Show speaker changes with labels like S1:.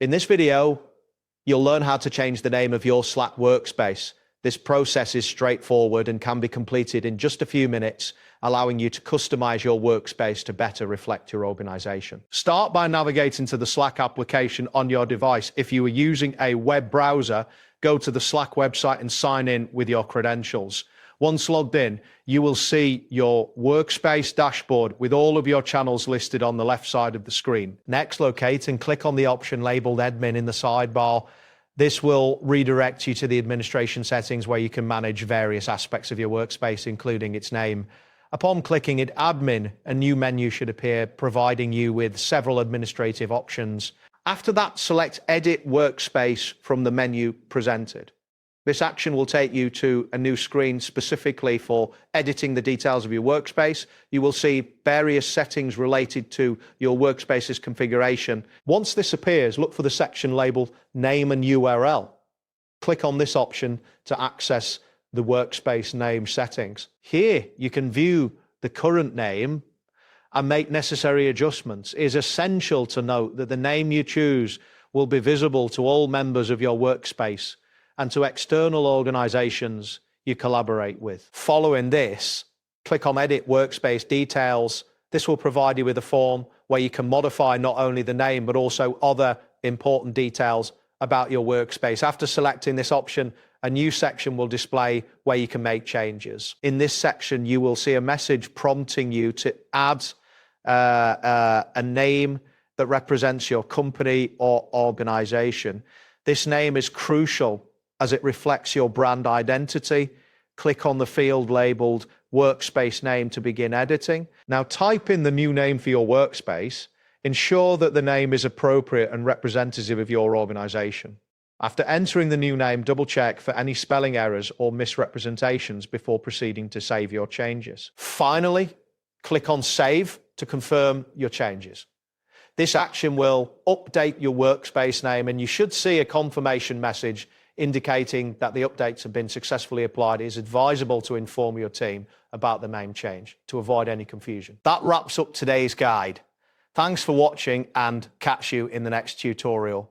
S1: In this video, you'll learn how to change the name of your Slack workspace. This process is straightforward and can be completed in just a few minutes, allowing you to customize your workspace to better reflect your organization. Start by navigating to the Slack application on your device. If you are using a web browser, go to the Slack website and sign in with your credentials. Once logged in, you will see your workspace dashboard with all of your channels listed on the left side of the screen. Next, locate and click on the option labeled Admin in the sidebar. This will redirect you to the administration settings where you can manage various aspects of your workspace, including its name. Upon clicking it, Admin, a new menu should appear, providing you with several administrative options. After that, select Edit Workspace from the menu presented. This action will take you to a new screen specifically for editing the details of your workspace. You will see various settings related to your workspace's configuration. Once this appears, look for the section labeled Name and URL. Click on this option to access the workspace name settings. Here, you can view the current name and make necessary adjustments. It is essential to note that the name you choose will be visible to all members of your workspace and to external organizations you collaborate with. Following this, click on Edit Workspace Details. This will provide you with a form where you can modify not only the name, but also other important details about your workspace. After selecting this option, a new section will display where you can make changes. In this section, you will see a message prompting you to add a name that represents your company or organization. This name is crucial as it reflects your brand identity. Click on the field labeled Workspace Name to begin editing. Now type in the new name for your workspace. Ensure that the name is appropriate and representative of your organization. After entering the new name, double check for any spelling errors or misrepresentations before proceeding to save your changes. Finally, click on Save to confirm your changes. This action will update your workspace name, and you should see a confirmation message indicating that the updates have been successfully applied. It is advisable to inform your team about the name change to avoid any confusion. That wraps up today's guide. Thanks for watching, and catch you in the next tutorial.